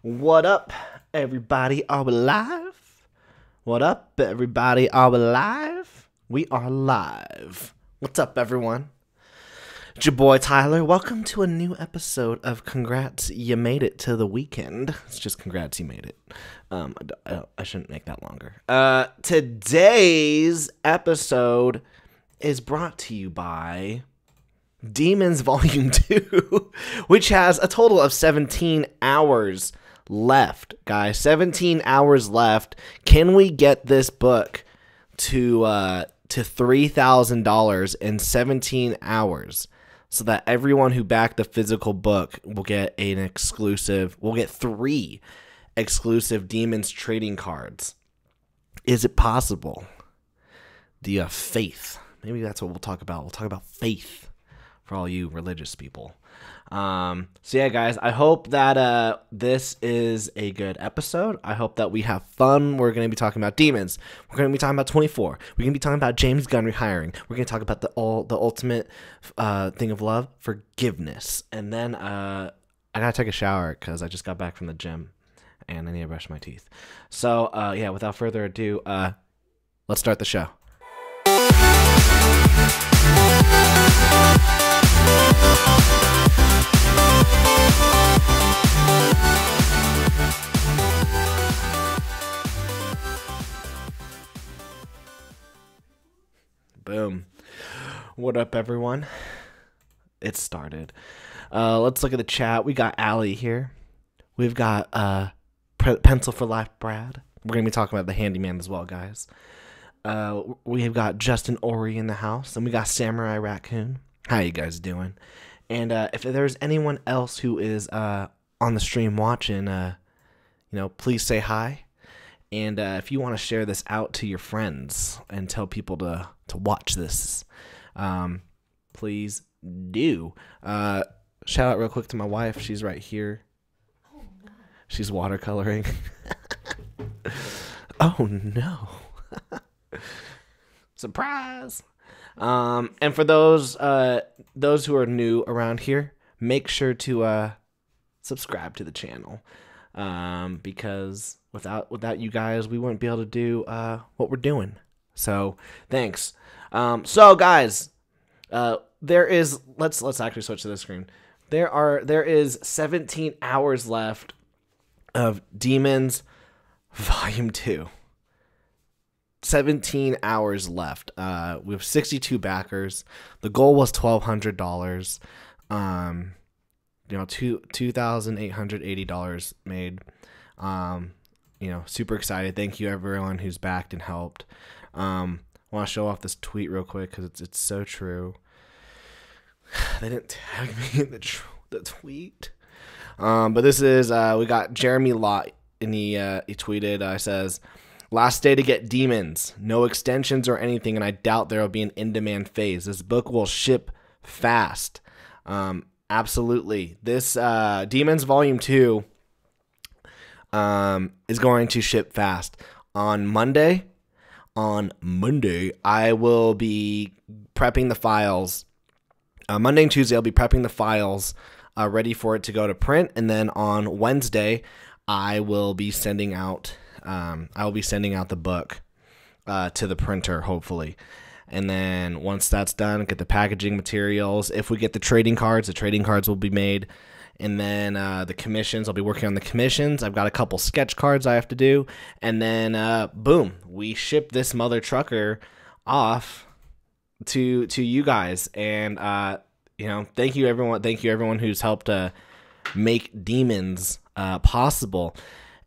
What up, everybody? Are we live? What up, everybody? Are we live? We are live. What's up, everyone? It's your boy Tyler. Welcome to a new episode of Congrats, You Made It to the Weekend. It's just congrats, you made it. I shouldn't make that longer. Today's episode is brought to you by Demons Volume 2, which has a total of 17 hours left, guys. 17 hours left. Can we get this book to $3,000 in 17 hours so that everyone who backed the physical book will get we'll get 3 exclusive Demons trading cards? Is it possible? Do you have faith? Maybe that's what we'll talk about. We'll talk about faith for all you religious people. So yeah, guys, I hope that this is a good episode. I hope that we have fun. We're going to be talking about demons. We're going to be talking about 24. We're going to be talking about James Gunn rehiring. We're going to talk about the ultimate thing of love, forgiveness. And then I got to take a shower because I just got back from the gym and I need to brush my teeth. So yeah, without further ado, let's start the show. Boom. What up, everyone? It started. Let's look at the chat. We got Allie here. We've got Pencil for Life Brad. We're going to be talking about the handyman as well, guys. We've got Justin Ori in the house. And we got Samurai Raccoon. How you guys doing? And if there's anyone else who is on the stream watching, please say hi. And if you want to share this out to your friends and tell people to watch this, please do. Shout out real quick to my wife. She's right here. She's watercoloring. Oh, no. Surprise. And for those who are new around here, make sure to subscribe to the channel. Because without you guys, we wouldn't be able to do what we're doing. So thanks. So guys, there is let's actually switch to this screen. There is 17 hours left of Demons Volume 2. 17 hours left. We have 62 backers. The goal was $1,200. $2,880 made. Super excited. Thank you everyone who's backed and helped. Want to show off this tweet real quick because it's so true. They didn't tag me in the tweet. But this is we got Jeremy Lott, and he tweeted, says, "Last day to get Demons. No extensions or anything, and I doubt there will be an in-demand phase. This book will ship fast." Absolutely. This Demons Volume 2 is going to ship fast. On Monday, I will be prepping the files. Monday and Tuesday, I'll be prepping the files ready for it to go to print. And then on Wednesday, I will be sending out the book to the printer, hopefully. And then once that's done, get the packaging materials. If we get the trading cards will be made. And then the commissions, I'll be working on the commissions. I've got a couple sketch cards I have to do. And then, boom, we ship this mother trucker off to you guys. And, thank you, everyone. Thank you, everyone who's helped make Demons possible.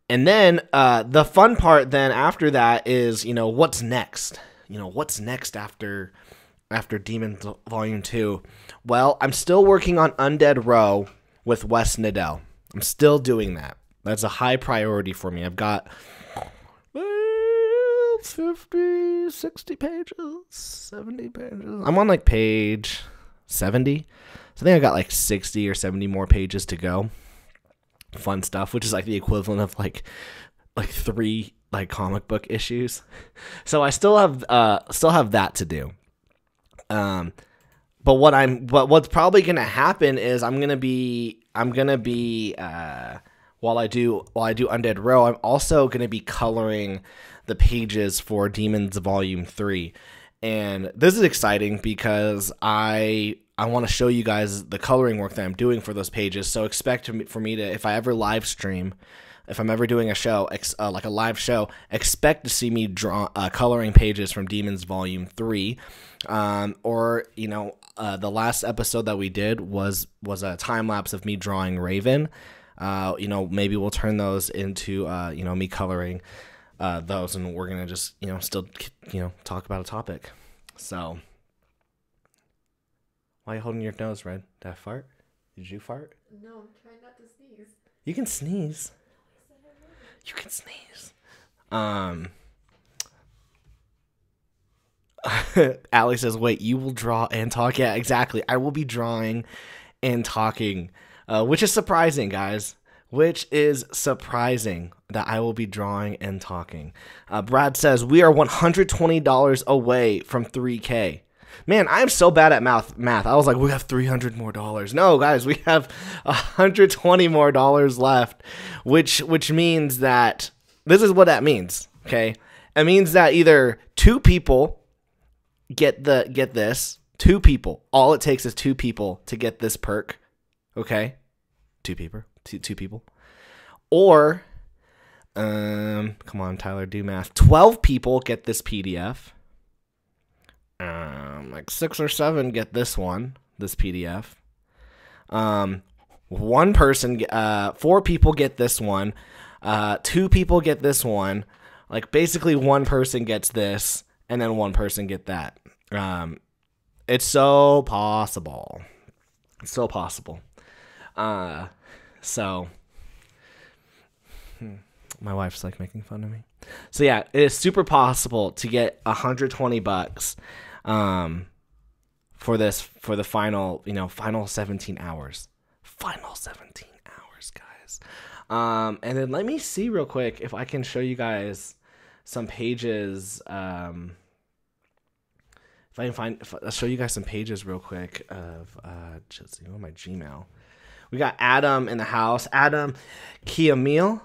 And then the fun part then after that is, what's next? What's next after Demons Volume 2? Well, I'm still working on Undead Row with Wes Nadell. I'm still doing that. That's a high priority for me. I've got 50, 60 pages, 70 pages. I'm on page 70. So I think I got 60 or 70 more pages to go. Fun stuff, which is the equivalent of 3 comic book issues. So I still have that to do. But what's probably gonna happen is I'm gonna be while I do Undead Row, I'm also going to be coloring the pages for Demons Volume 3. And this is exciting because I want to show you guys the coloring work that I'm doing for those pages. So expect for me to, if I ever live stream, if I'm ever doing a show, like a live show, expect to see me coloring pages from Demons Volume 3. Or, you know, the last episode that we did was a time lapse of me drawing Raven. You know, maybe we'll turn those into, you know, me coloring those, and we're going to just, you know, still, you know, talk about a topic. So, why are you holding your nose, Red? Did I fart? Did you fart? No, I'm trying not to sneeze. You can sneeze. You can sneeze. Allie says, wait, you will draw and talk? Yeah, exactly. I will be drawing and talking, which is surprising, guys. Which is surprising that I will be drawing and talking. Brad says, we are $120 away from 3K. Man, I'm so bad at math. I was like, we have $300 more. No, guys, we have $120 more left, which means that this is what that means. Okay, it means that either two people get this. Two people. All it takes is two people to get this perk. Okay, two people. Or, come on, Tyler, do math. 12 people get this PDF. Like 6 or 7 get this PDF. 1 person, 4 people get this one. 2 people get this one. Like basically 1 person gets this, and then 1 person get that. It's so possible. It's so possible. So my wife's like making fun of me. So yeah, it is super possible to get $120 for the final, you know, final 17 hours. Final 17 hours, guys. And then let me see real quick if I can show you guys some pages. I'll show you guys some pages real quick of just, you know, my Gmail. We got Adam in the house. Adam Camille.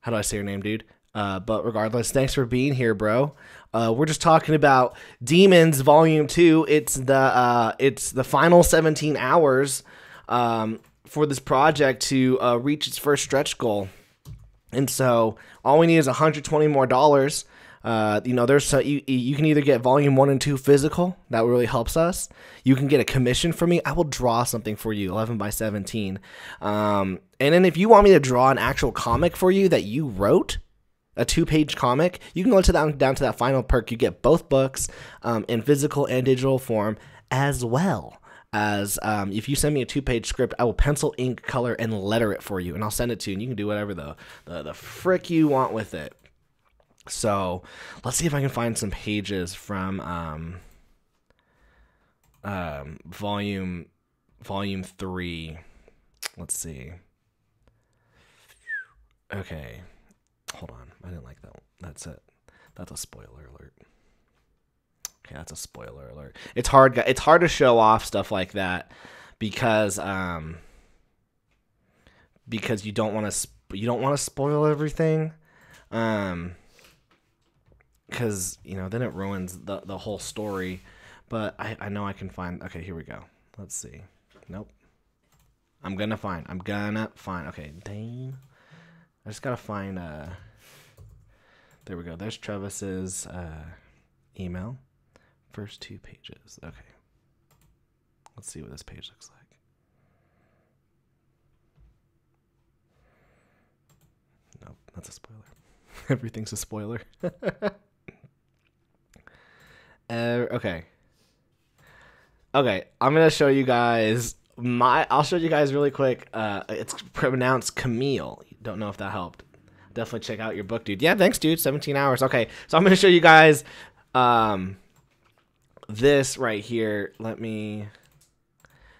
How do I say your name, dude? But regardless, thanks for being here, bro. We're just talking about Demons Volume 2. It's the final 17 hours for this project to reach its first stretch goal. And so all we need is $120 more. You know, there's you can either get Volume 1 and 2 physical. That really helps us. You can get a commission from me. I will draw something for you, 11 by 17. And then if you want me to draw an actual comic for you that you wrote, a 2-page comic, you can go to down to that final perk. You get both books in physical and digital form, as well as if you send me a 2-page script, I will pencil, ink, color, and letter it for you, and I'll send it to you, and you can do whatever the frick you want with it. So let's see if I can find some pages from volume 3. Let's see. Okay, hold on. I didn't like that one. That's it. That's a spoiler alert. Okay, that's a spoiler alert. It's hard. It's hard to show off stuff like that because you don't want to spoil everything. Because, you know, then it ruins the whole story. But I know I can find. Okay, here we go. Let's see. Nope. I'm gonna find. Okay, dang. I just gotta find. There we go. There's Travis's email. First 2 pages. Okay. Let's see what this page looks like. Nope, that's a spoiler. Everything's a spoiler. Okay. Okay, I'm gonna show you guys I'll show you guys really quick. It's pronounced Camille. Don't know if that helped. Definitely check out your book, dude. Yeah, thanks, dude. 17 hours. Okay, so I'm gonna show you guys this right here. Let me.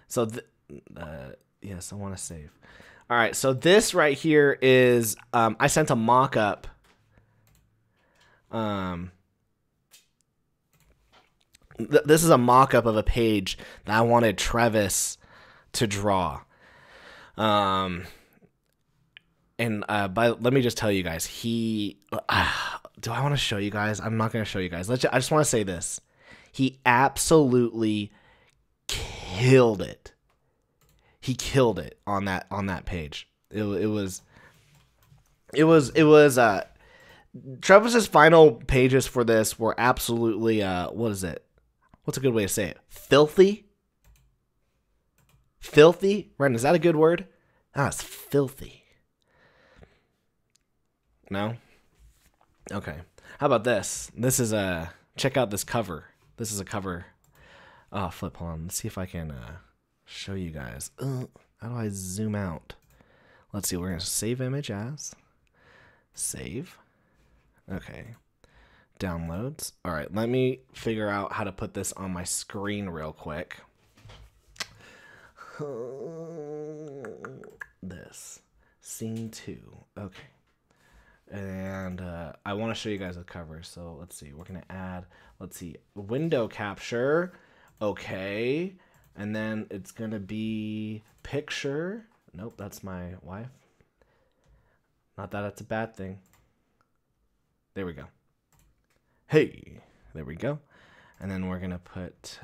So, yes, I want to save. All right, so this right here is I sent a mock-up. This is a mock-up of a page that I wanted Travis to draw. let me just tell you guys, he do I want to show you guys? I'm not going to show you guys. I just want to say this. He absolutely killed it. He killed it on that page. It was Travis's final pages for this were absolutely what is it? What's a good way to say it? Filthy? Filthy? Ren, is that a good word? Ah, it's filthy. No? Okay. How about this? This is check out this cover. This is a cover. Oh, flip, hold on. Let's see if I can show you guys. How do I zoom out? Let's see. We're going to save image as. Save. Okay. Downloads. All right. Let me figure out how to put this on my screen real quick. This. Scene 2. Okay. And I want to show you guys the cover. So let's see. We're going to add, let's see, window capture. Okay. And then it's going to be picture. Nope, that's my wife. Not that that's a bad thing. There we go. Hey, there we go. And then we're going to put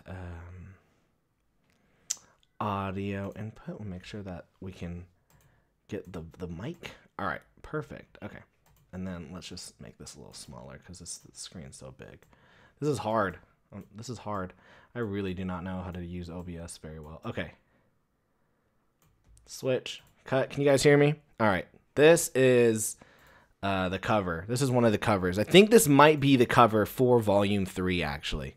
audio input. We'll make sure that we can get the mic. All right, perfect. Okay. And then let's just make this a little smaller because the screen's so big. This is hard. This is hard. I really do not know how to use OBS very well. Okay. Switch. Cut. Can you guys hear me? All right. This is the cover. This is one of the covers. I think this might be the cover for Volume 3, actually.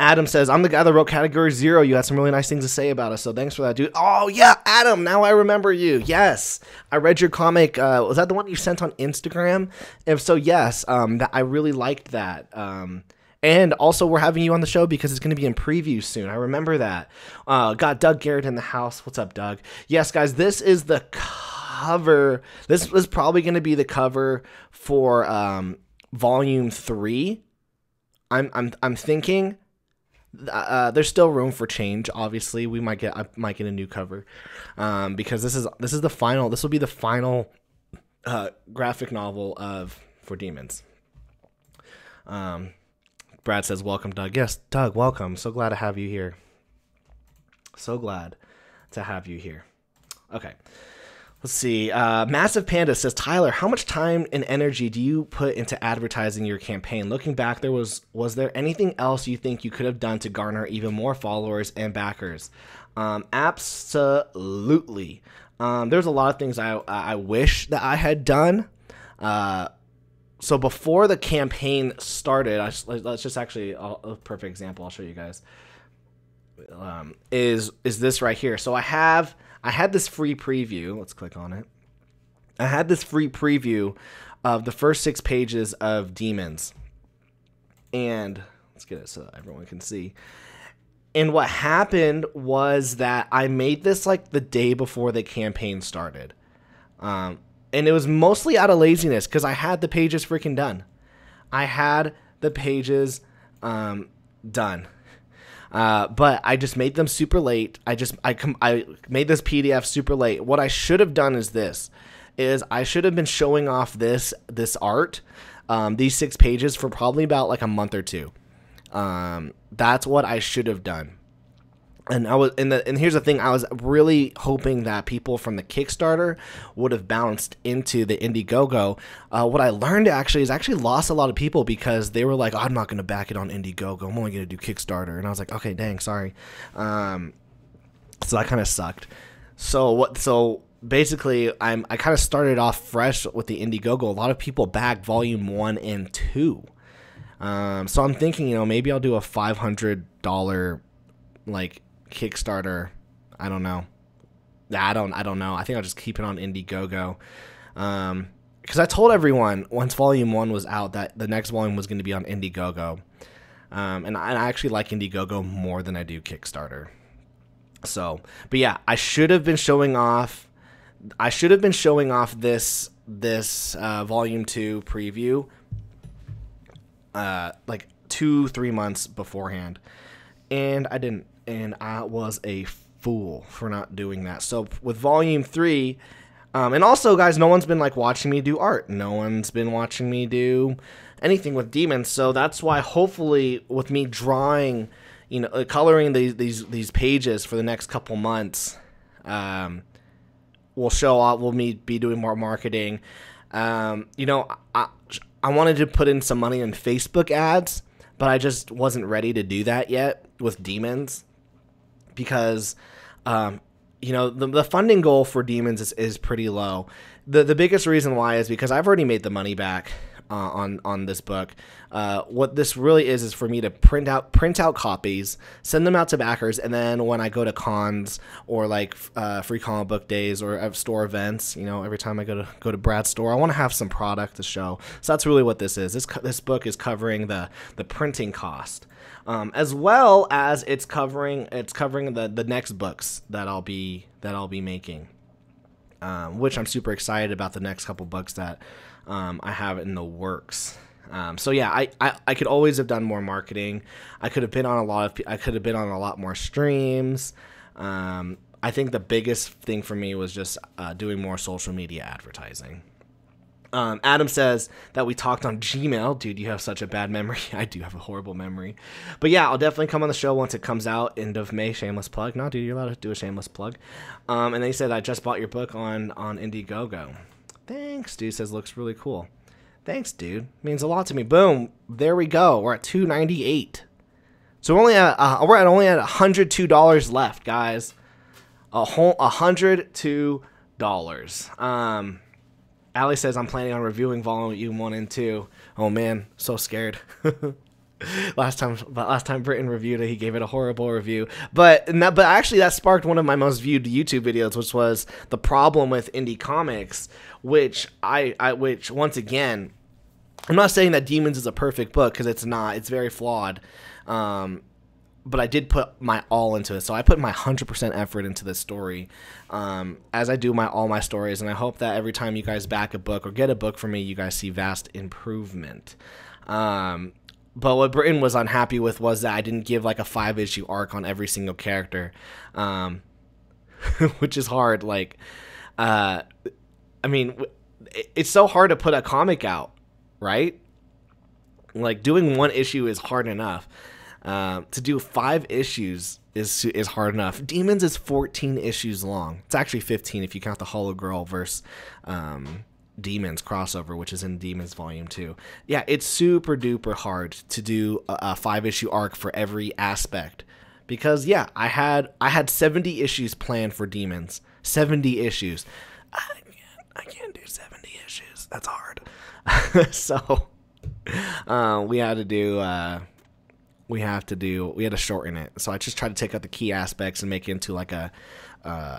Adam says, I'm the guy that wrote Category 0. You had some really nice things to say about us, so thanks for that, dude. Oh, yeah, Adam, now I remember you. Yes, I read your comic. Was that the one you sent on Instagram? If so, yes, I really liked that. And also, we're having you on the show because it's going to be in preview soon. I remember that. Got Doug Garrett in the house. What's up, Doug? Yes, guys, this is the cover. This is probably going to be the cover for Volume 3. I'm thinking. There's still room for change. Obviously, I might get a new cover, because this is the final. This will be the final graphic novel for Demons. Brad says, "Welcome, Doug." Yes, Doug, welcome. So glad to have you here. So glad to have you here. Okay. Let's see. Massive Panda says, Tyler, how much time and energy do you put into advertising your campaign? Looking back, was there anything else you think you could have done to garner even more followers and backers? Absolutely. There's a lot of things I wish that I had done. So before the campaign started, let's just actually, a perfect example I'll show you guys, is this right here. So I had this free preview. Let's click on it. I had this free preview of the first 6 pages of Demons. And let's get it so everyone can see. And what happened was that I made this like the day before the campaign started. And it was mostly out of laziness because I had the pages freaking done. I had the pages done. But I just made them super late. I made this PDF super late. What I should have done is I should have been showing off this art, these 6 pages for probably about like a month or 2. That's what I should have done. And here's the thing, I was really hoping that people from the Kickstarter would have bounced into the Indiegogo. What I learned actually is I actually lost a lot of people because they were like, oh, I'm not going to back it on Indiegogo. I'm only going to do Kickstarter. And I was like, okay, dang, sorry. So that kind of sucked. So basically I kind of started off fresh with the Indiegogo. A lot of people backed Volume 1 and 2. So I'm thinking, maybe I'll do a $500 like Kickstarter. I don't know. I don't know. I think I'll just keep it on Indiegogo. Because I told everyone once Volume 1 was out that the next volume was going to be on Indiegogo. And I actually like Indiegogo more than I do Kickstarter. So, but yeah, I should have been showing off this Volume 2 preview like 2-3 months beforehand. And I didn't. And I was a fool for not doing that. So with Volume 3, And also, guys, no one's been like watching me do art. No one's been watching me do anything with demons. So that's why, hopefully, with me drawing, coloring these pages for the next couple months, we'll show off. We'll be doing more marketing. I wanted to put in some money in Facebook ads, but I just wasn't ready to do that yet with demons because. The funding goal for demons is pretty low. The biggest reason why is because I've already made the money back on this book. What this really is for me to print out copies, send them out to backers, and then when I go to cons or like free comic book days or store events, every time I go to Brad's store, I want to have some product to show. So that's really what this is. This book is covering the printing cost. As well as it's covering the next books that I'll be making, which I'm super excited about the next couple books that I have in the works. So yeah, I could always have done more marketing. I could have been on a lot more streams. I think the biggest thing for me was just doing more social media advertising. Adam says that we talked on Gmail. Dude, you have such a bad memory. I do have a horrible memory. But yeah, I'll definitely come on the show once it comes out, end of May. Shameless plug. No, dude, you're allowed to do a shameless plug. And then he said, I just bought your book on Indiegogo. Thanks, dude. Says, looks really cool. Thanks, dude. Means a lot to me. Boom. There we go. We're at $298. So we're only at $102 left, guys. $102. Allie says, I'm planning on reviewing volume 1 and 2. Oh man, so scared. Last time Britton reviewed it, he gave it a horrible review. But actually that sparked one of my most viewed YouTube videos, which was the problem with indie comics, which once again, I'm not saying that Demons is a perfect book, because it's not. It's very flawed. But I did put my all into it. So I put my 100% effort into this story, as I do all my stories. And I hope that every time you guys back a book or get a book from me, you guys see vast improvement. But what Britton was unhappy with was that I didn't give like a 5-issue arc on every single character, which is hard. Like, it's so hard to put a comic out, right? Like, doing 1 issue is hard enough. To do 5 issues is hard enough. Demons is 14 issues long. It's actually 15 if you count the Hollow Girl versus Demons crossover, which is in Demons Volume 2. Yeah, it's super duper hard to do a 5-issue arc for every aspect. Because yeah, I had 70 issues planned for Demons. 70 issues. I can't do 70 issues. That's hard. So we had to shorten it. So I just tried to take out the key aspects and make it into like a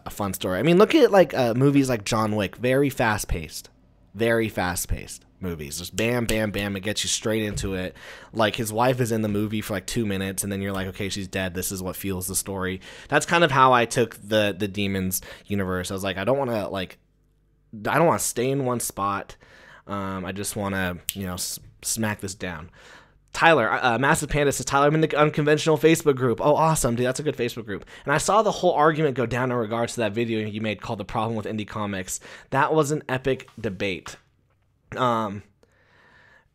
fun story. I mean, look at like movies like John Wick, very fast paced movies. Just bam, bam, bam. It gets you straight into it. Like, his wife is in the movie for like 2 minutes, and then you're like, okay, she's dead. This is what fuels the story. That's kind of how I took the Demons universe. I was like, I don't want to stay in one spot. I just want to, smack this down. Tyler, Massive Panda says, Tyler, I'm in the Unconventional Facebook group. Oh, awesome, dude. That's a good Facebook group. And I saw the whole argument go down in regards to that video you made called The Problem with Indie Comics. That was an epic debate. And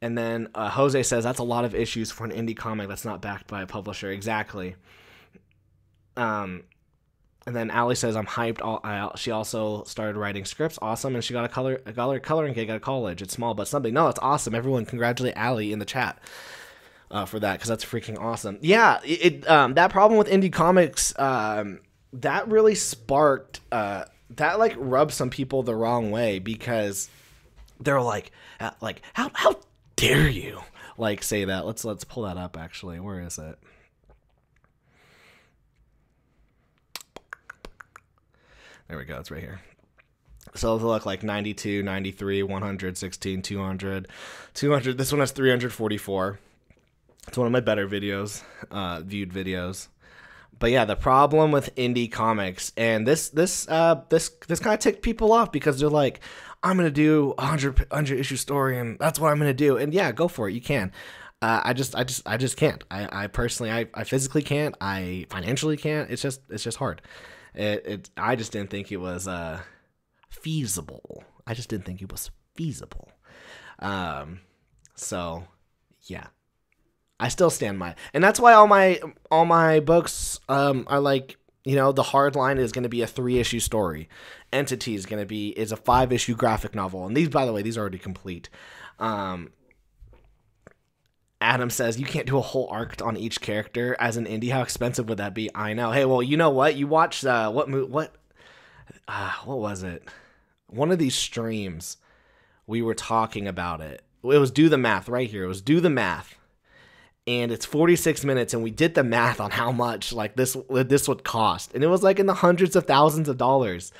then Jose says, that's a lot of issues for an indie comic that's not backed by a publisher. Exactly. And then Allie says, I'm hyped. She also started writing scripts. Awesome. And she got a coloring gig at college. It's small, but something. No, it's awesome. Everyone congratulate Allie in the chat. For that, because that's freaking awesome. Yeah, that problem with indie comics, that really sparked, that like rubbed some people the wrong way, because they're like how dare you like say that? Let's pull that up. Actually, where is it? There we go. It's right here. So it'll look like 92, 93, 116, 200. This one has 344. It's one of my better videos, viewed videos. But yeah, the problem with indie comics, and this kind of ticked people off, because they're like, I'm gonna do a 100 issue story, and that's what I'm gonna do. And yeah, go for it. You can. I just can't. I personally, I physically can't. I financially can't. It's just hard. I just didn't think it was feasible. I just didn't think it was feasible. So yeah, I still stand by it. And that's why all my books are like, you know, the hard line is going to be a 3-issue story. Entity is going to be a 5-issue graphic novel. And these, by the way, these are already complete. Adam says, you can't do a whole arc on each character as an indie. How expensive would that be? I know. Hey, well, you know what? You watched, what was it? One of these streams, we were talking about it. It was Do the Math right here. It was Do the Math. And it's 46 minutes, and we did the math on how much like this would cost. And it was like in the hundreds of thousands of dollars.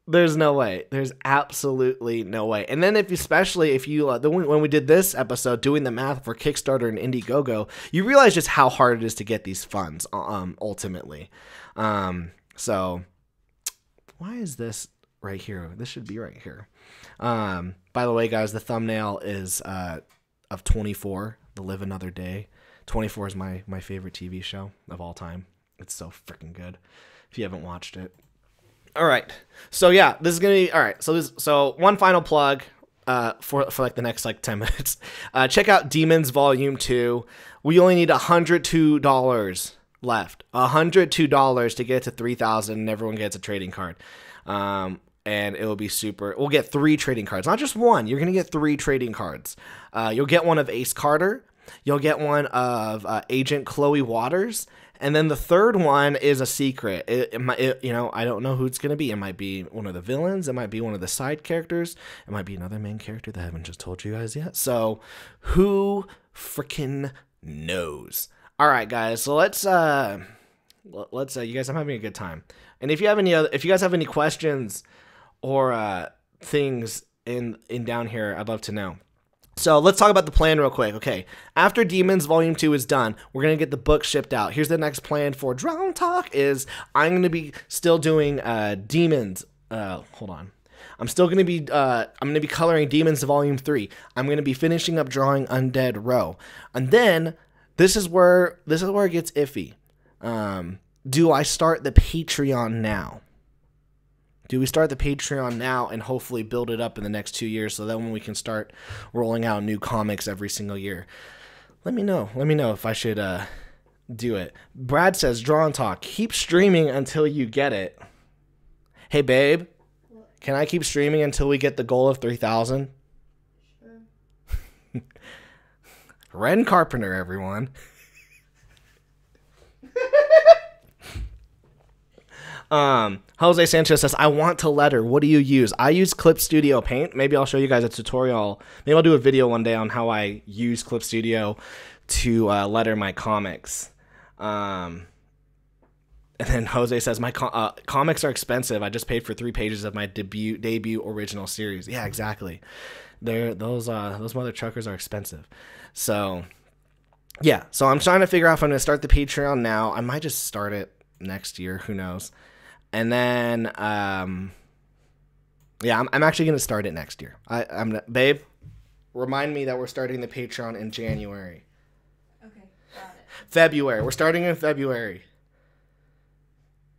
There's no way. There's absolutely no way. And then especially if you, when we did this episode, doing the math for Kickstarter and Indiegogo, you realize just how hard it is to get these funds, ultimately. So why is this right here? This should be right here. By the way, guys, the thumbnail is of 24, The Live Another Day. 24 is my favorite TV show of all time. It's so freaking good. If you haven't watched it. All right. So yeah, this is going to be all right. So one final plug for like the next like 10 minutes. Check out Demons Volume 2. We only need $102 left. $102 to get to 3,000 and everyone gets a trading card. And it will be super. We'll get 3 trading cards, not just one. You're going to get 3 trading cards. You'll get one of Ace Carter. You'll get one of Agent Chloe Waters. And then the third one is a secret. You know, I don't know who it's going to be. It might be one of the villains. It might be one of the side characters. It might be another main character that I haven't just told you guys yet. So who freaking knows? All right, guys. So let's you guys, I'm having a good time. And if you guys have any questions or things in down here, I'd love to know. So let's talk about the plan real quick. Okay, after Demons Volume 2 is done, we're going to get the book shipped out. Here's the next plan for Drone Talk is I'm going to be still doing Demons. Hold on. I'm going to be coloring Demons Volume 3. I'm going to be finishing up drawing Undead Row. And then this is where it gets iffy. Do I start the Patreon now? Do we start the Patreon now and hopefully build it up in the next 2 years so that when we can start rolling out new comics every single year? Let me know. Let me know if I should do it. Brad says, Draw and Talk, keep streaming until you get it. Hey, babe, can I keep streaming until we get the goal of 3,000? Sure. Ren Carpenter, everyone. Jose Sanchez says, I want to letter. What do you use? I use Clip Studio Paint. Maybe I'll show you guys a tutorial. Maybe I'll do a video one day on how I use Clip Studio to letter my comics. And then Jose says, my comics are expensive. I just paid for 3 pages of my debut original series. Yeah, exactly. Those mother truckers are expensive. So yeah, so I'm trying to figure out if I'm going to start the Patreon now. I might just start it next year. Who knows? And then, yeah, I'm actually going to start it next year. Babe, remind me that we're starting the Patreon in January. Okay, got it. February. We're starting in February.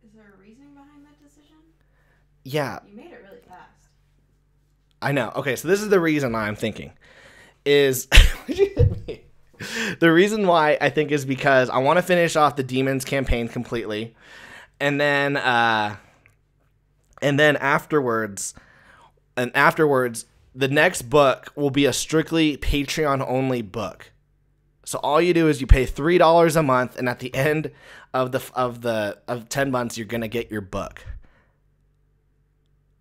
Is there a reasoning behind that decision? Yeah. You made it really fast. I know. Okay, so this is the reason I'm thinking. Is what'd you hit me? The reason why I think is because I want to finish off the Demons campaign completely. And then afterwards, the next book will be a strictly Patreon only book. So all you do is you pay $3 a month, and at the end of 10 months, you're gonna get your book.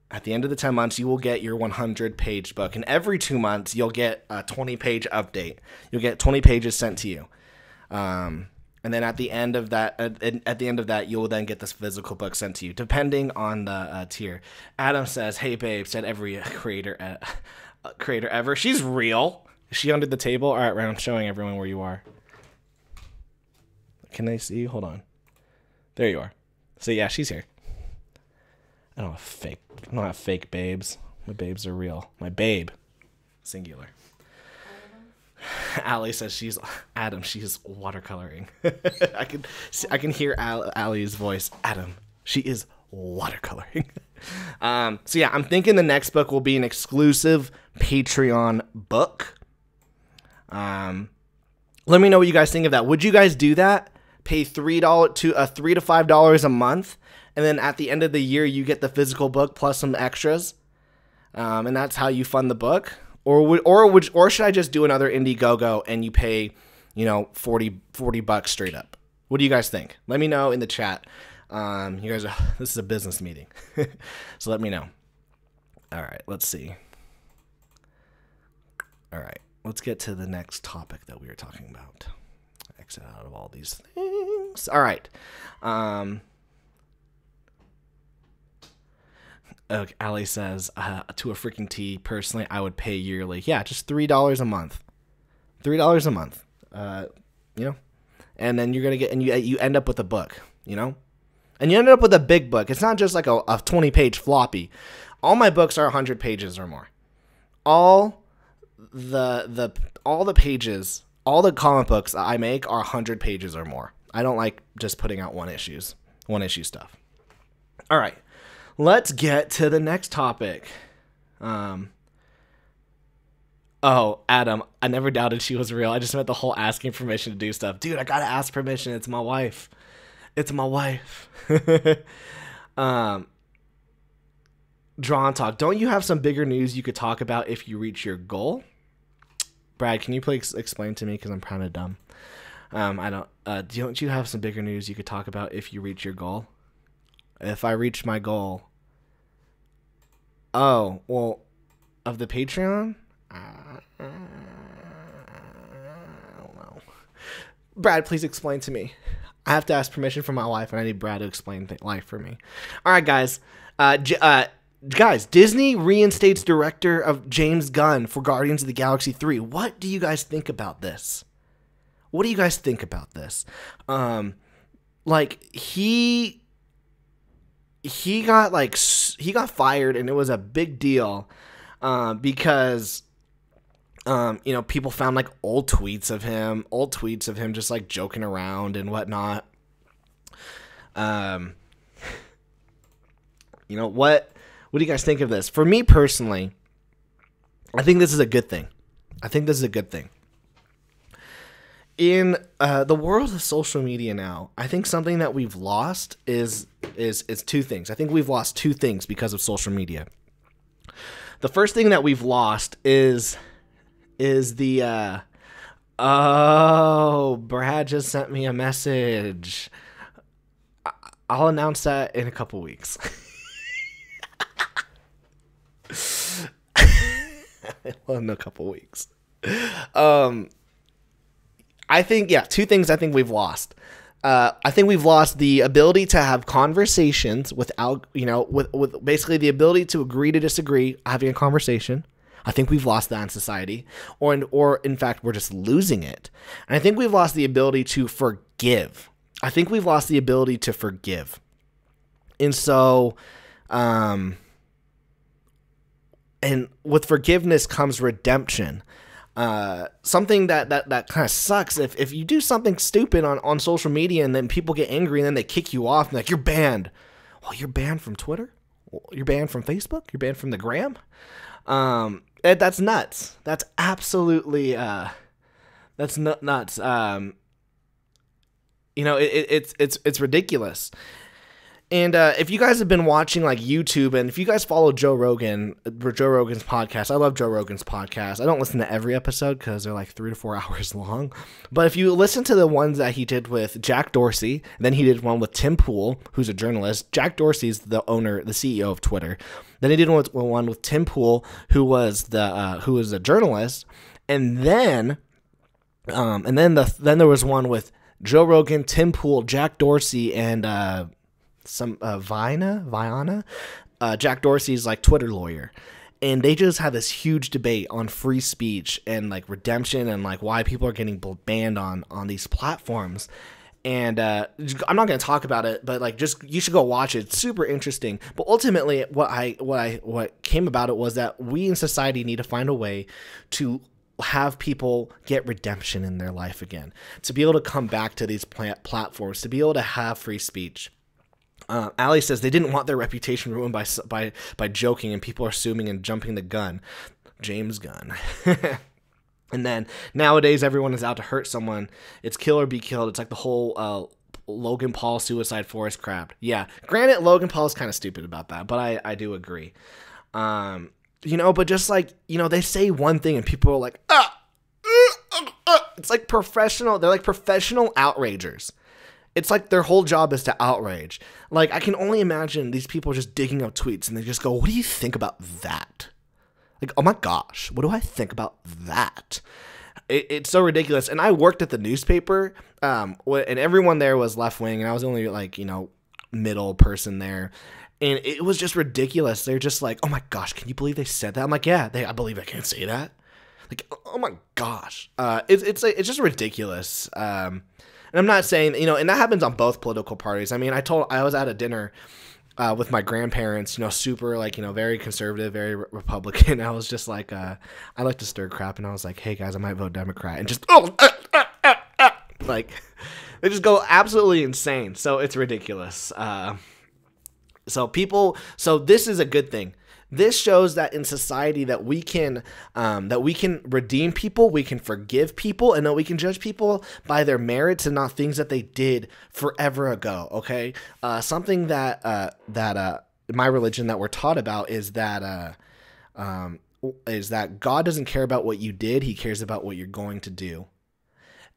At the end of the 10 months, you will get your 100-page book, and every 2 months, you'll get a 20-page update. You'll get 20 pages sent to you. And then at the end of that, you will then get this physical book sent to you, depending on the tier. Adam says, "Hey babe," said every creator ever. She's real. Is she under the table? All right, right. I'm showing everyone where you are. Can they see you? Hold on. There you are. So yeah, she's here. I don't have fake babes. My babes are real. My babe, singular. Allie says she's watercoloring. I can hear Allie's voice. Adam, she is watercoloring. So yeah, I'm thinking the next book will be an exclusive Patreon book. Let me know what you guys think of that. Would you guys do that? Pay $3 to $3 to $5 a month, and then at the end of the year you get the physical book plus some extras, and that's how you fund the book. Or should I just do another Indiegogo and you pay, $40 straight up? What do you guys think? Let me know in the chat. This is a business meeting, so let me know. All right, let's see. All right, let's get to the next topic that we were talking about. Exit out of all these things. All right. Ali says, to a freaking T, personally, I would pay yearly. Yeah, just $3 a month. $3 a month. And then you're going to get, and you end up with a book, And you end up with a big book. It's not just like a 20-page floppy. All my books are 100 pages or more. All the pages, all the comic books I make are 100 pages or more. I don't like just putting out one issue stuff. All right. Let's get to the next topic. Oh, Adam, I never doubted she was real. I just meant the whole asking permission to do stuff. Dude, I gotta ask permission. It's my wife. It's my wife. Drawn Talk. Don't you have some bigger news you could talk about if you reach your goal? Brad, can you please explain to me? Because I'm kind of dumb. Don't you have some bigger news you could talk about if you reach your goal? If I reach my goal. Oh, well, of the Patreon? I don't know. Brad, please explain to me. I have to ask permission from my wife, and I need Brad to explain life for me. All right, guys. Guys, Disney reinstates director of James Gunn for Guardians of the Galaxy 3. What do you guys think about this? What do you guys think about this? He got fired, and it was a big deal because people found like old tweets of him just like joking around and whatnot. What do you guys think of this? For me personally, I think this is a good thing. In the world of social media now, I think something that we've lost is two things. I think we've lost two things because of social media. The first thing that we've lost is the Brad just sent me a message. I'll announce that in a couple weeks. Well, in a couple weeks. I think, two things I think we've lost. I think we've lost the ability to have conversations without, with basically the ability to agree to disagree, having a conversation. I think we've lost that in society, or in fact, we're just losing it. And I think we've lost the ability to forgive. And so, and with forgiveness comes redemption. Something that kind of sucks if you do something stupid on social media and then people get angry and then they kick you off and like, you're banned. Well, you're banned from Twitter. You're banned from Facebook. You're banned from the gram. That's nuts. That's absolutely that's nuts. It's ridiculous. And if you guys have been watching like YouTube, and if you guys follow Joe Rogan's podcast, I love Joe Rogan's podcast. I don't listen to every episode because they're like 3 to 4 hours long. But if you listen to the ones that he did with Jack Dorsey, then he did one with Tim Pool, who's a journalist. Jack Dorsey's the CEO of Twitter. Then he did one with Tim Pool, who was a journalist, and then there was one with Joe Rogan, Tim Pool, Jack Dorsey, and Viana, Jack Dorsey's like Twitter lawyer, and they just had this huge debate on free speech and like redemption and like why people are getting banned on these platforms. And I'm not going to talk about it, but like you should go watch it. It's super interesting. But ultimately, what came about it was that we in society need to find a way to have people get redemption in their life again, to be able to come back to these platforms, to be able to have free speech. Allie says they didn't want their reputation ruined by joking, and people are assuming and jumping the gun. James Gunn. And then nowadays everyone is out to hurt someone. It's kill or be killed. It's like the whole Logan Paul suicide forest crap. Yeah, granted, Logan Paul is kind of stupid about that, but I do agree. But just like, they say one thing and people are like, it's like professional. They're like professional outragers. It's like their whole job is to outrage. Like, I can only imagine these people just digging up tweets and they just go, what do you think about that? Like, oh my gosh, what do I think about that? It's so ridiculous. And I worked at the newspaper, and everyone there was left wing, and I was only like, middle person there. And it was just ridiculous. They're just like, oh my gosh, can you believe they said that? I'm like, yeah, I believe I can't say that. Like, oh my gosh. It's just ridiculous. And I'm not saying, and that happens on both political parties. I mean, I was at a dinner with my grandparents, super very conservative, very Republican. I was just like, I like to stir crap, and I was like, hey guys, I might vote Democrat, and just like they just go absolutely insane. So it's ridiculous. So this is a good thing. This shows that in society that we can redeem people, we can forgive people, and that we can judge people by their merits and not things that they did forever ago. Okay, something that my religion that we're taught about is that God doesn't care about what you did; He cares about what you're going to do.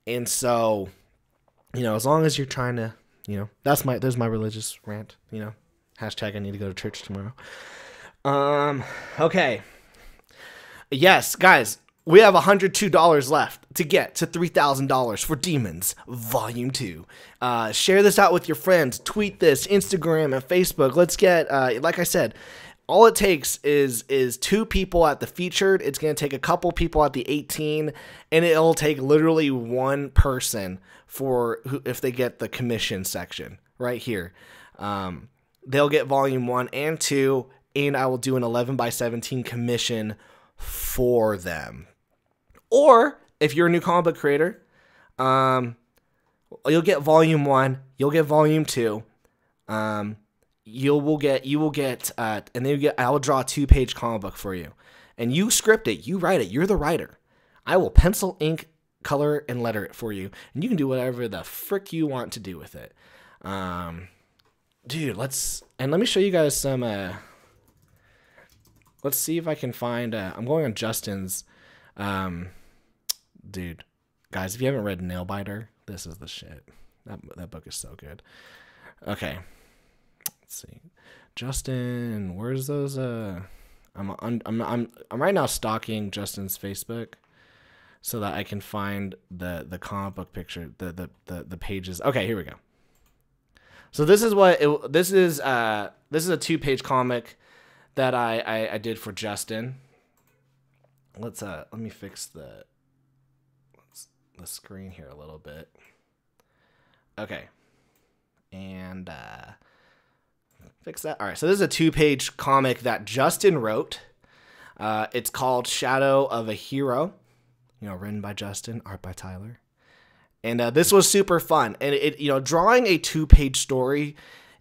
And so, as long as you're trying to, there's my religious rant. Hashtag I need to go to church tomorrow. Okay. Yes, guys, we have $102 left to get to $3,000 for Demons Volume 2. Share this out with your friends. Tweet this, Instagram and Facebook. Let's get, like I said, all it takes is 2 people at the featured. It's going to take a couple people at the 18, and it'll take literally 1 person if they get the commission section right here. They'll get Volume 1 and 2. And I will do an 11x17 commission for them. Or if you're a new comic book creator, you'll get Volume 1, you'll get Volume 2. You will get, and then I will draw a 2-page comic book for you. And you script it, you write it, you're the writer. I will pencil, ink, color, and letter it for you. And you can do whatever the frick you want to do with it. Dude, let me show you guys some, let's see if I can find, I'm going on Justin's, dude, guys, if you haven't read Nailbiter, this is the shit. That book is so good. Okay, let's see, Justin, where's those, I'm right now stalking Justin's Facebook so that I can find the comic book picture, the pages. Okay, here we go. So this is this is a 2-page comic that I did for Justin. Let me fix the screen here a little bit. Okay. And fix that. All right. So this is a 2-page comic that Justin wrote. It's called Shadow of a Hero. Written by Justin, art by Tyler. And this was super fun. And it drawing a 2-page story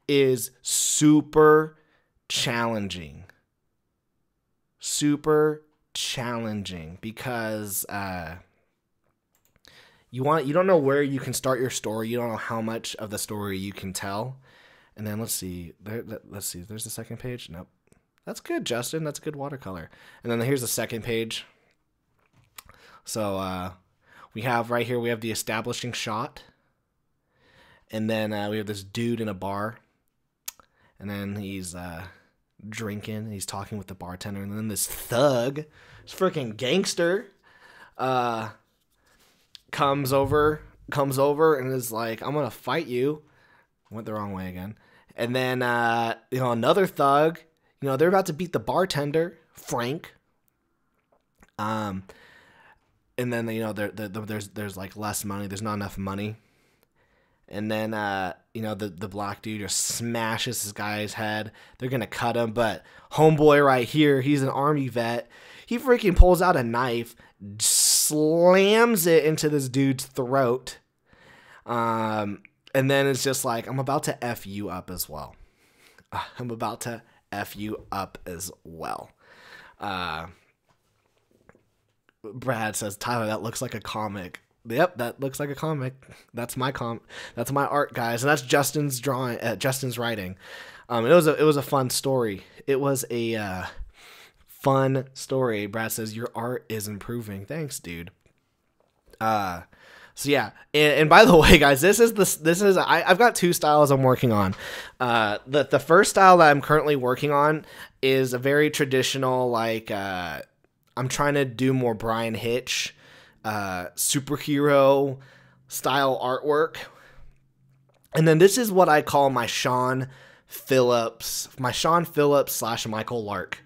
is super challenging. Super challenging because you don't know where you can start your story. You don't know how much of the story you can tell. And then let's see. There's the second page. Nope. That's good, Justin. That's a good watercolor. And then here's the second page. So we have the establishing shot. And then we have this dude in a bar. And then he's drinking, and he's talking with the bartender, and then this thug, this freaking gangster, comes over and is like, I'm gonna fight you. Went the wrong way again. And then another thug, they're about to beat the bartender, Frank. And then there's like less money, there's not enough money. And then, the black dude just smashes this guy's head. They're going to cut him. But homeboy right here, he's an army vet. He freaking pulls out a knife, slams it into this dude's throat. And then it's just like, I'm about to F you up as well. I'm about to F you up as well. Brad says, Tyler, that looks like a comic. Yep, that looks like a comic. That's my That's my art, guys, and that's Justin's drawing. Justin's writing. It was a fun story. It was a fun story. Brad says your art is improving. Thanks, dude. So yeah, and by the way, guys, I've got two styles I'm working on. The first style that I'm currently working on is a very traditional, like I'm trying to do more Brian Hitch, superhero style artwork. And then this is what I call my Sean Phillips / Michael Lark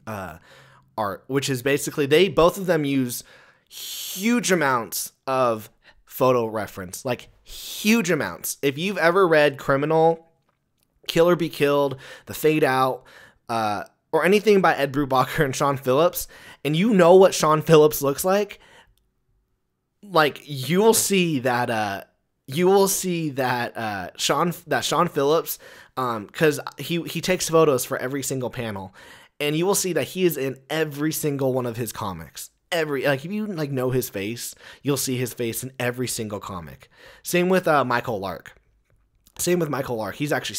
art, which is basically both of them use huge amounts of photo reference, like huge amounts. If you've ever read Criminal, Kill or Be Killed, The Fade Out, or anything by Ed Brubaker and Sean Phillips, and you know what Sean Phillips looks like you will see that Sean Phillips, because he takes photos for every single panel, and you will see that he is in every single one of his comics. If you know his face, you'll see his face in every single comic. Same with Michael Lark. He's actually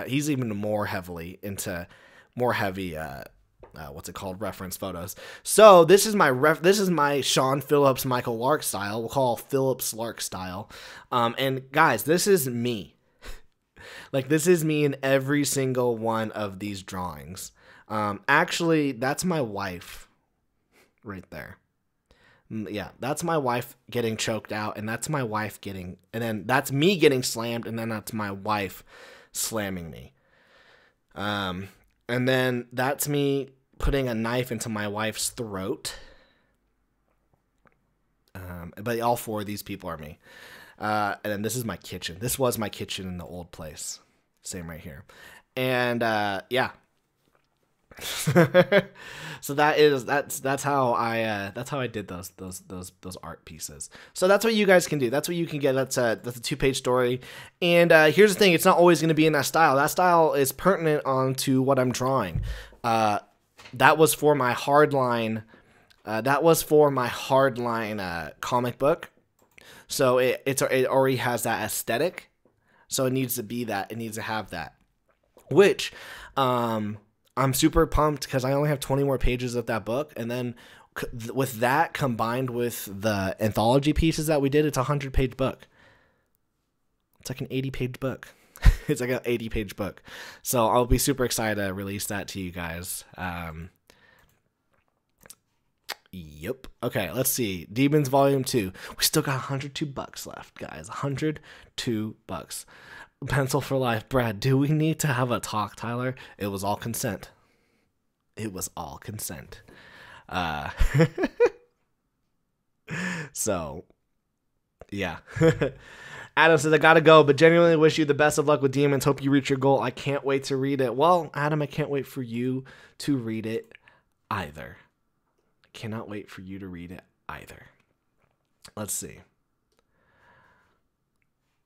he's even more heavily into more heavy reference photos. So this is my Sean Phillips Michael Lark style. We'll call Phillips Lark style. And guys, this is me. This is me in every single one of these drawings. Actually, that's my wife right there. Yeah, that's my wife getting choked out, and that's my wife and then that's me getting slammed, and then that's my wife slamming me. And then that's me putting a knife into my wife's throat. But all four of these people are me. And then this is my kitchen. This was my kitchen in the old place. Same right here. And yeah. So that's how I did those art pieces. So that's what you guys can do. That's what you can get. That's a 2-page story. And here's the thing: it's not always going to be in that style. That style is pertinent onto what I'm drawing. That was for my hardline. Comic book. So it already has that aesthetic. So it needs to be that. It needs to have that. Which I'm super pumped because I only have 20 more pages of that book, and then with that combined with the anthology pieces that we did, it's a 100-page book. It's like an 80-page book. It's like an 80-page book. So I'll be super excited to release that to you guys. Yep. Okay, let's see. Demons Volume 2. We still got $102 left, guys. $102. Pencil for life. Brad, do we need to have a talk, Tyler? It was all consent. So, yeah. Adam says, I gotta go, but genuinely wish you the best of luck with Demons. Hope you reach your goal. I can't wait to read it. Well, Adam, I can't wait for you to read it either. I cannot wait for you to read it either. Let's see.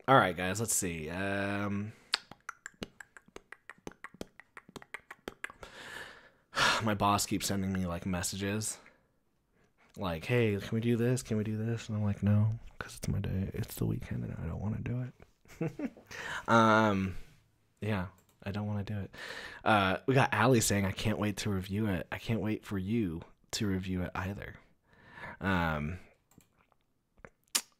All right, guys, let's see. My boss keeps sending me messages like, hey, can we do this? Can we do this? And I'm like, no, because it's my day. It's the weekend and I don't want to do it. Yeah, I don't want to do it. We got Allie saying, I can't wait to review it. I can't wait for you to review it either.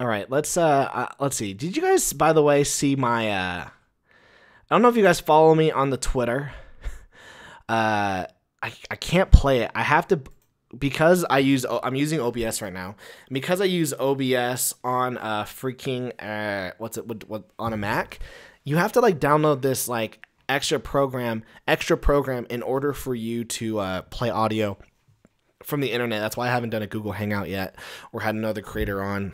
All right, let's see. Did you guys, by the way, see my I don't know if you guys follow me on the Twitter. I can't play it. I have to, because I'm using OBS right now. Because I use OBS on a freaking on a Mac, you have to download this extra program in order for you to play audio from the internet. That's why I haven't done a Google Hangout yet or had another creator on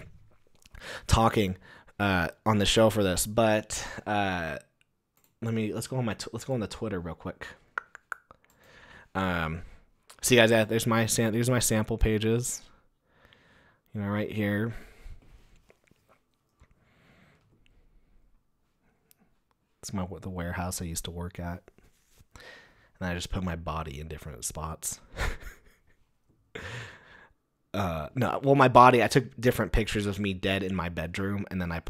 talking on the show for this. But let's go on the Twitter real quick. See, guys, there's my sample pages, right here. It's the warehouse I used to work at. And I just put my body in different spots. No, well, my body, I took different pictures of me dead in my bedroom, and then I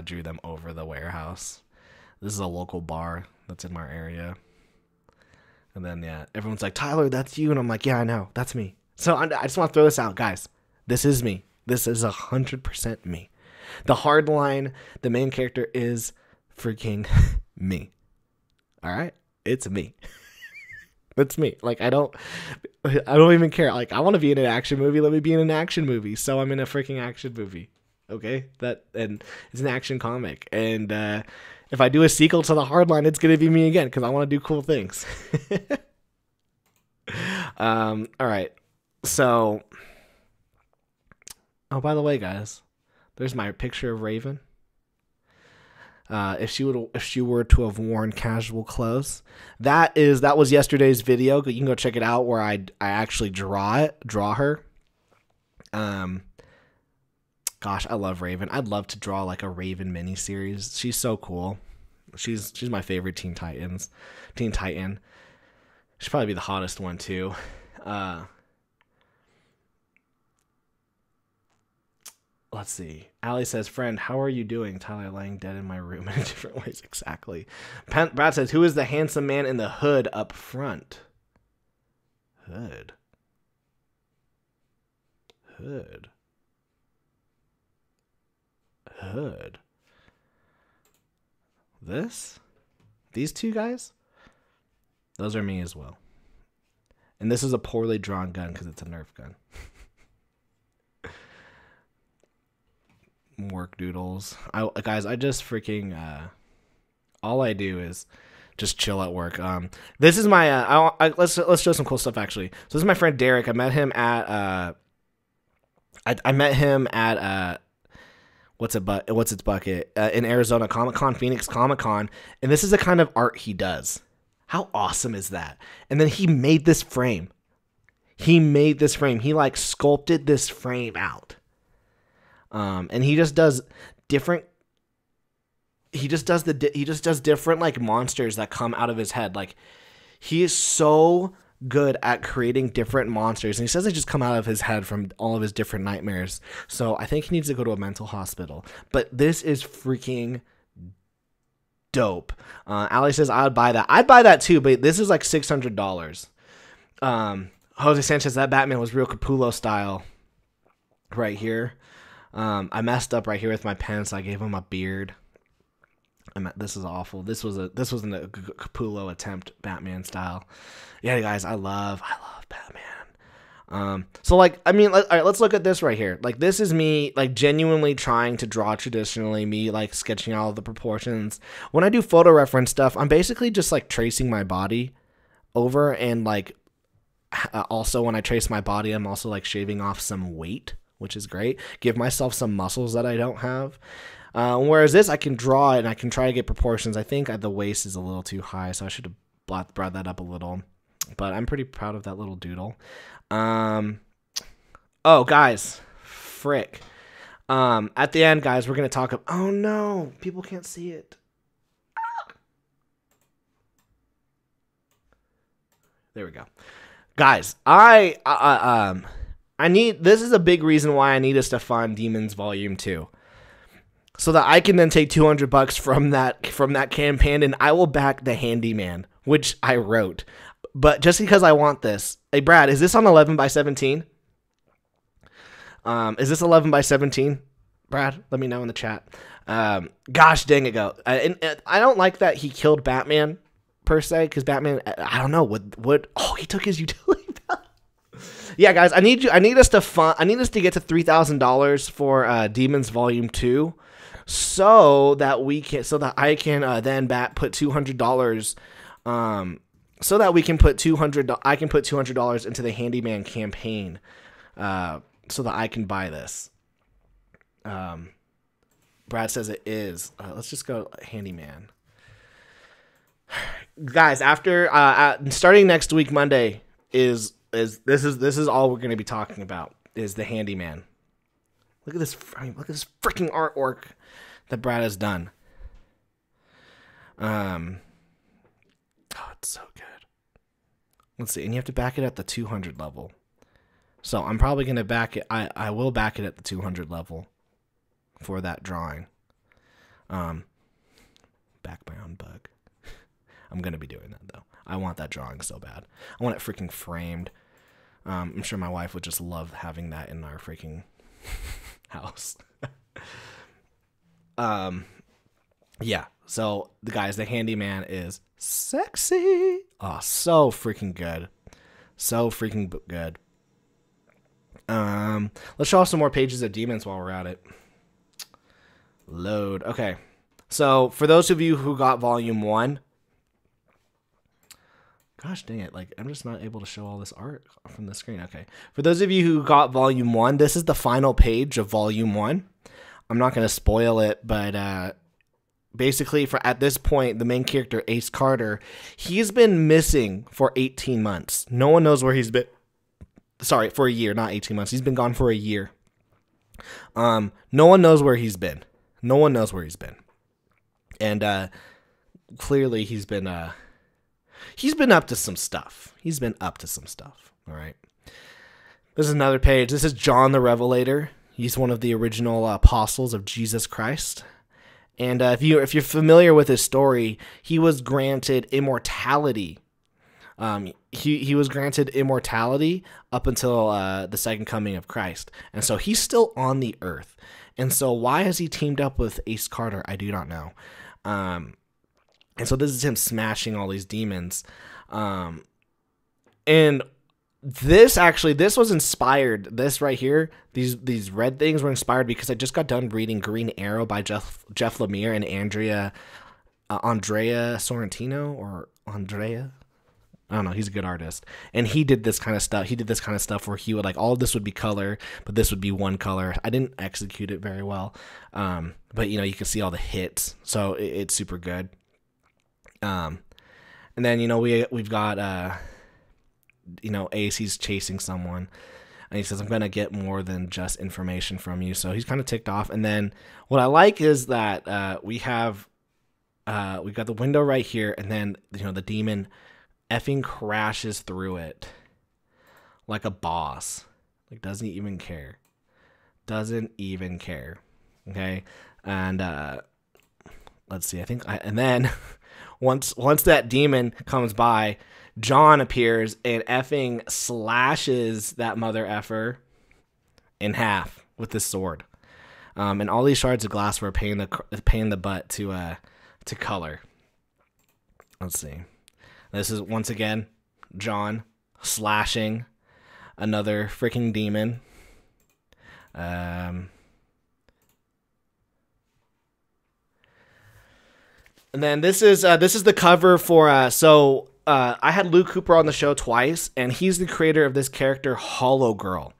drew them over the warehouse. This is a local bar that's in my area. And then, yeah, everyone's like, Tyler, that's you. And I'm like, yeah, I know. That's me. So I just want to throw this out, guys. This is me. This is 100% me. The hard line, the main character is freaking me. All right? It's me. That's me. Like, I don't even care. Like, I want to be in an action movie. Let me be in an action movie. So I'm in a freaking action movie. Okay? And it's an action comic. And if I do a sequel to The Hardline, it's going to be me again because I want to do cool things. All right. So, oh, by the way, guys, there's my picture of Raven. If she were to have worn casual clothes, that was yesterday's video. You can go check it out where I actually draw her. Gosh, I love Raven. I'd love to draw like a Raven miniseries. She's so cool. She's my favorite Teen Titan. She'd probably be the hottest one too. Let's see. Allie says, friend, how are you doing? Tyler lying dead in my room in different ways. Exactly. Brad says, who is the handsome man in the hood up front? Hood. These two guys? Those are me as well. And this is a poorly drawn gun because it's a Nerf gun. Work doodles. Guys, I just freaking all I do is just chill at work. This is my let's show some cool stuff actually. So this is my friend Derek. I met him at I met him at what's its bucket in Arizona Comic Con, Phoenix Comic Con, and this is the kind of art he does. How awesome is that? And then he made this frame. He like sculpted this frame out. And he just does different. He just does different like monsters that come out of his head. Like he is so good at creating different monsters, and he says they just come out of his head from all of his different nightmares. So I think he needs to go to a mental hospital. But this is freaking dope. Allie says I'd buy that. I'd buy that too, but this is like $600. Jose Sanchez, that Batman was real Capullo style, right here. I messed up right here with my pen, so I gave him a beard. This is awful. This wasn't a Capullo attempt, Batman style. Yeah, guys, I love Batman. So like, I mean, all right, let's look at this right here. Like, this is me, like, genuinely trying to draw traditionally. Me, like, sketching all of the proportions. When I do photo reference stuff, I'm basically just like tracing my body over, and like, also when I trace my body, I'm also like shaving off some weight, which is great. Give myself some muscles that I don't have. Whereas this, I can draw it and I can try to get proportions. I think the waist is a little too high, so I should have brought that up a little. But I'm pretty proud of that little doodle. Oh, guys. Frick. At the end, guys, we're going to talk about... Oh, no. People can't see it. There we go. Guys, I need... This is a big reason why I need us to fund Demons Volume 2. So that I can then take $200 from that campaign, and I will back the Handyman, which I wrote. But just because I want this, hey Brad, is this on 11 by 17? Is this 11 by 17? Brad, let me know in the chat. Gosh dang it, go. And I don't like that he killed Batman per se, because Batman, I don't know, would oh, he took his utility belt. Yeah, guys, I need us to get to $3,000 for Demons Volume 2. So that I can then put $200. So that we can put I can put $200 into the Handyman campaign, so that I can buy this. Brad says it is. Let's just go Handyman. Guys, after starting next week Monday is all we're going to be talking about is the Handyman. Look at this freaking artwork that Brad has done. Oh, it's so good. Let's see, and you have to back it at the 200 level. So I'm probably gonna back it. I will back it at the 200 level for that drawing. Back my own bug. I'm gonna be doing that though. I want that drawing so bad. I want it freaking framed. I'm sure my wife would just love having that in our freaking house. Yeah. So the handyman is sexy. Oh, so freaking good. So freaking good. Let's show off some more pages of demons while we're at it. Load. Okay. So for those of you who got volume 1, gosh dang it, like I'm just not able to show all this art from the screen. Okay. For those of you who got volume 1, this is the final page of volume 1. I'm not going to spoil it, but basically at this point, the main character, Ace Carter, he's been missing for 18 months. No one knows where he's been. Sorry, for a year, not 18 months. He's been gone for a year. No one knows where he's been. No one knows where he's been. And clearly he's been up to some stuff. He's been up to some stuff. All right. This is another page. This is John the Revelator. He's one of the original apostles of Jesus Christ. And if you're familiar with his story, he was granted immortality. He was granted immortality up until the second coming of Christ. And so he's still on the earth. And so why has he teamed up with Ace Carter? I do not know. And so this is him smashing all these demons. And this was inspired. This right here, these red things were inspired because I just got done reading Green Arrow by Jeff Lemire and Andrea Sorrentino or Andrea. I don't know. He's a good artist, and he did this kind of stuff. He did this kind of stuff where he would like all of this would be color, but this would be one color. I didn't execute it very well, but you can see all the hits, so it's super good. And then we've got Ace. He's chasing someone, and he says, "I'm gonna get more than just information from you." So he's kind of ticked off. And then what I like is that we've got the window right here, and then the demon effing crashes through it like a boss. Like doesn't even care. Okay. And let's see. And then once that demon comes by, John appears and effing slashes that mother effer in half with his sword. And all these shards of glass were a pain in the butt to color. Let's see. This is once again John slashing another freaking demon. And then this is the cover for I had Luke Cooper on the show twice, and he's the creator of this character Hollow Girl.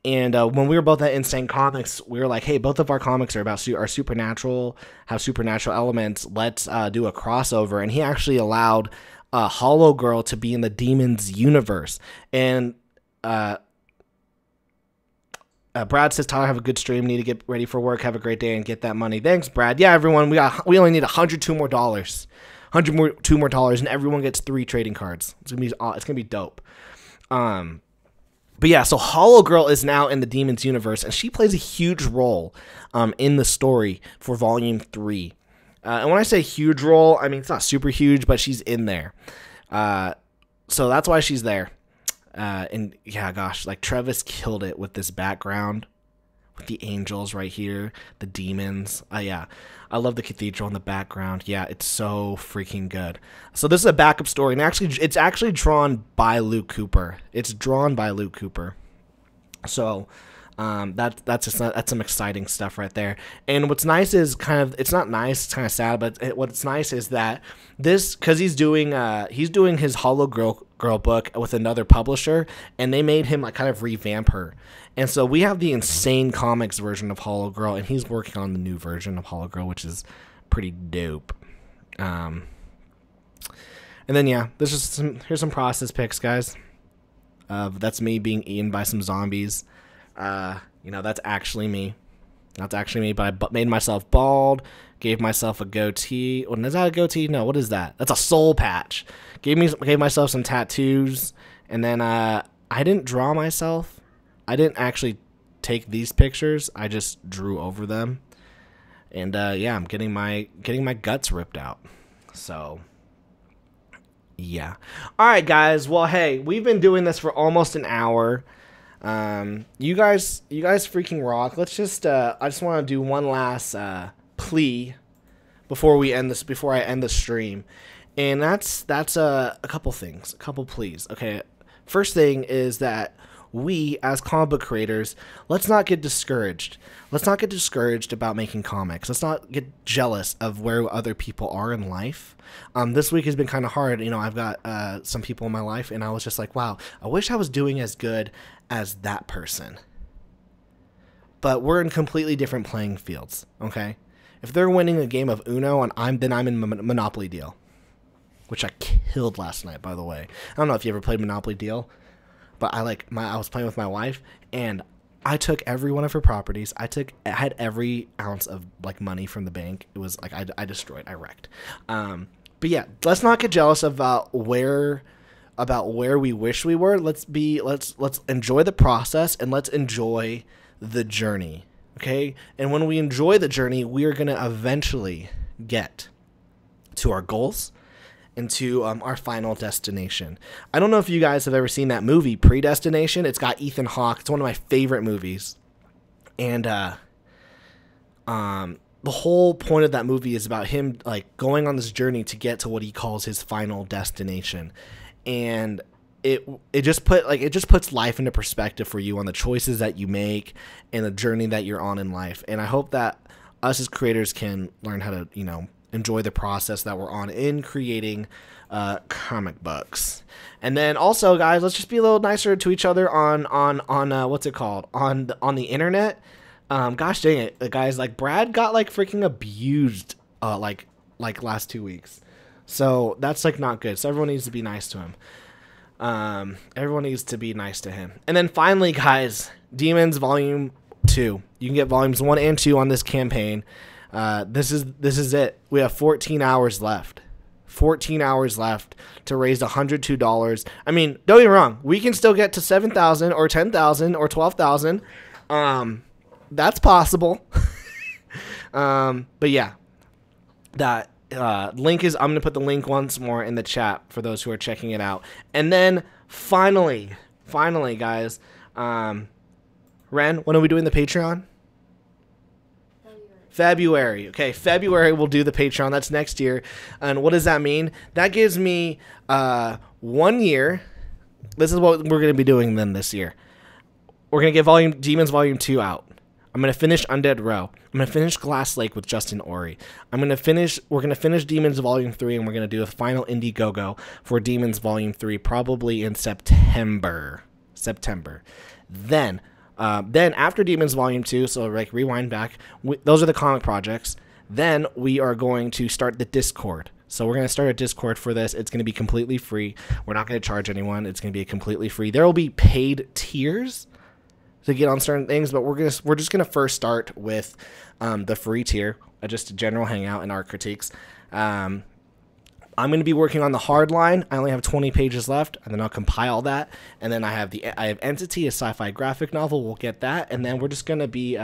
And when we were both at Insane Comics, we were like, hey, both of our comics are supernatural, have supernatural elements. Let's do a crossover. And he actually allowed Hollow Girl to be in the Demons universe. And Brad says, Tyler, have a good stream. Need to get ready for work. Have a great day and get that money. Thanks, Brad. Yeah, everyone, we only need $102 more, $102 more, and everyone gets 3 trading cards. It's gonna be dope. But yeah, so Hollow Girl is now in the Demons universe, and she plays a huge role in the story for Volume 3. And when I say huge role, I mean it's not super huge, but she's in there. So that's why she's there. And yeah, gosh, like Travis killed it with this background, with the angels right here, the demons. Yeah, I love the cathedral in the background. Yeah, it's so freaking good. So this is a backup story, and it's actually drawn by Luke Cooper. So that's some exciting stuff right there. And what's nice is it's not nice, it's kind of sad, but what's nice is that because he's doing his Hollow Girl book with another publisher, and they made him like kind of revamp her. And so we have the Insane Comics version of Hollow Girl, and he's working on the new version of Hollow Girl, which is pretty dope. And then yeah, here's some process pics, guys. That's me being eaten by some zombies. That's actually me. But I made myself bald, Gave myself a goatee. Well, is that a goatee? No, what is that? That's a soul patch. Gave myself some tattoos, and then I didn't draw myself. I didn't actually take these pictures. I just drew over them, and yeah, I'm getting my guts ripped out. So yeah. All right, guys. Well, hey, we've been doing this for almost an hour. You guys freaking rock. Let's just I just want to do one last plea before I end the stream, and that's a couple things, a couple pleas. Okay, first thing is that we as comic book creators, let's not get discouraged. Let's not get discouraged about making comics. Let's not get jealous of where other people are in life. This week has been kind of hard. You know, I've got some people in my life, and I was just like, wow, I wish I was doing as good as that person. But we're in completely different playing fields, okay? If they're winning a game of Uno and I'm in Monopoly Deal, which I killed last night, by the way. I don't know if you ever played Monopoly Deal, but I was playing with my wife, and I took every one of her properties. I had every ounce of like money from the bank. It was like I destroyed, I wrecked. But yeah, let's not get jealous about where we wish we were. Let's enjoy the process, and let's enjoy the journey. Okay? And when we enjoy the journey, we are going to eventually get to our goals and to our final destination. I don't know if you guys have ever seen that movie, Predestination. It's got Ethan Hawke. It's one of my favorite movies. And the whole point of that movie is about him like going on this journey to get to what he calls his final destination. And it just puts life into perspective for you on the choices that you make and the journey that you're on in life. And I hope that us as creators can learn how to, enjoy the process that we're on in creating comic books. And then also, guys, let's just be a little nicer to each other on what's it called? On the internet. Gosh dang it, guys, like Brad got like freaking abused like last 2 weeks. So that's like not good. So everyone needs to be nice to him. Everyone needs to be nice to him. And then finally, guys, Demons Volume 2. You can get Volumes 1 and 2 on this campaign. This is it. We have 14 hours left. 14 hours left to raise $102. I mean, don't get me wrong. We can still get to 7,000 or 10,000 or 12,000. That's possible. But yeah, that link is, I'm going to put the link once more in the chat for those who are checking it out. And then finally, guys, Ren, when are we doing the Patreon? February. Okay, February we'll do the Patreon. That's next year. And what does that mean? That gives me 1 year. This is what we're going to be doing then this year. We're going to get Demons Volume 2 out. I'm going to finish Undead Row. I'm going to finish Glass Lake with Justin Ori. We're going to finish Demons Volume 3, and we're going to do a final Indiegogo for Demons Volume 3 probably in September. Then after Demons Volume 2, so like rewind back, those are the comic projects. Then we are going to start the Discord. So we're going to start a Discord for this. It's going to be completely free. We're not going to charge anyone. It's going to be completely free. There will be paid tiers to get on certain things, but we're just going to first start with the free tier, just a general hangout and our critiques. I'm going to be working on the hard line. I only have 20 pages left, and then I'll compile that. And then I have Entity, a sci-fi graphic novel. We'll get that, and then we're just going to be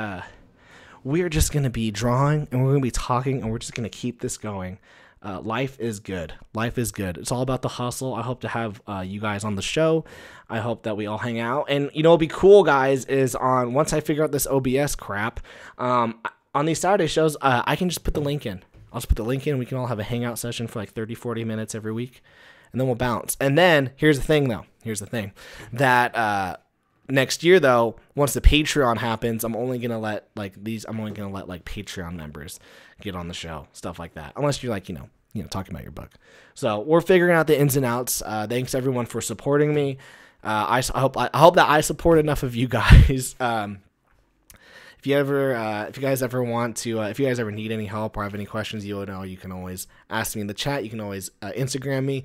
drawing, and we're going to be talking, and we're just going to keep this going. Life is good. Life is good. It's all about the hustle. I hope to have you guys on the show. I hope that we all hang out. And what'll be cool, guys, is once I figure out this OBS crap, on these Saturday shows, I can just put the link in. I'll just put the link in. We can all have a hangout session for like 30, 40 minutes every week, and then we'll bounce. And then here's the thing, that next year, though, once the Patreon happens, I'm only gonna let Patreon members get on the show, stuff like that. Unless you're like talking about your book. So we're figuring out the ins and outs. Thanks everyone for supporting me. I hope that I support enough of you guys. If you guys ever need any help or have any questions, you can always ask me in the chat. You can always Instagram me.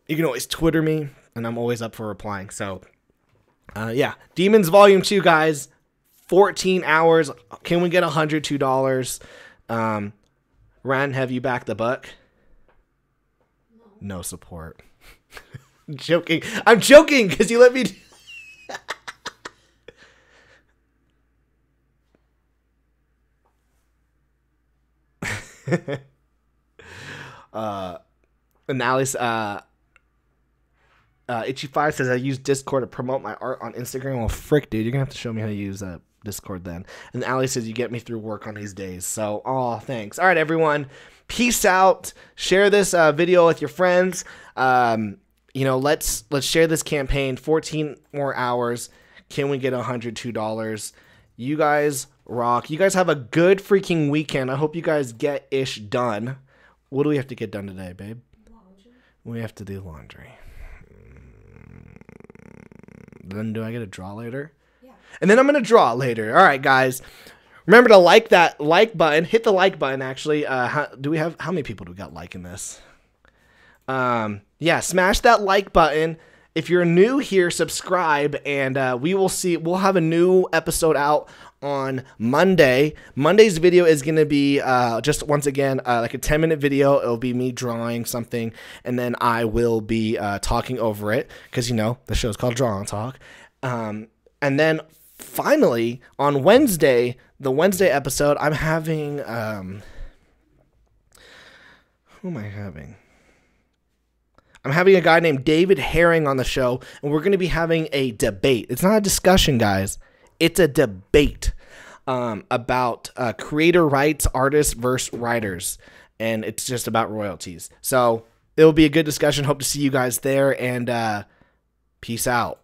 You can always Twitter me, and I'm always up for replying. So, yeah, Demons Volume 2, guys, 14 hours. Can we get $102? Ran, have you backed the buck? No. No support. I'm joking. I'm joking because you let me. And Alice, Itchy5 says I use Discord to promote my art on Instagram. Well, frick, dude, you're gonna have to show me how to use Discord then. And Ali says you get me through work on these days. So, thanks. All right, everyone, peace out. Share this video with your friends. Let's share this campaign. 14 more hours. Can we get $102? You guys rock. You guys have a good freaking weekend. I hope you guys get ish done. What do we have to get done today, babe? Laundry. We have to do laundry. Then do I get a draw later? Yeah. And then I'm going to draw later. All right, guys. Remember to like that like button. Hit the like button, actually. How many people do we got liking this? Yeah, smash that like button. If you're new here, subscribe, and we'll have a new episode out on Monday. Monday's video is going to be just once again like a 10-minute video. It'll be me drawing something, and then I will be talking over it because the show's called Draw and Talk. And then finally on Wednesday, the Wednesday episode, I'm having who am I having? I'm having a guy named David Herring on the show, and we're going to be having a debate. It's not a discussion, guys. It's a debate about creator rights, artists versus writers, and it's just about royalties. So it'll be a good discussion. Hope to see you guys there, and peace out.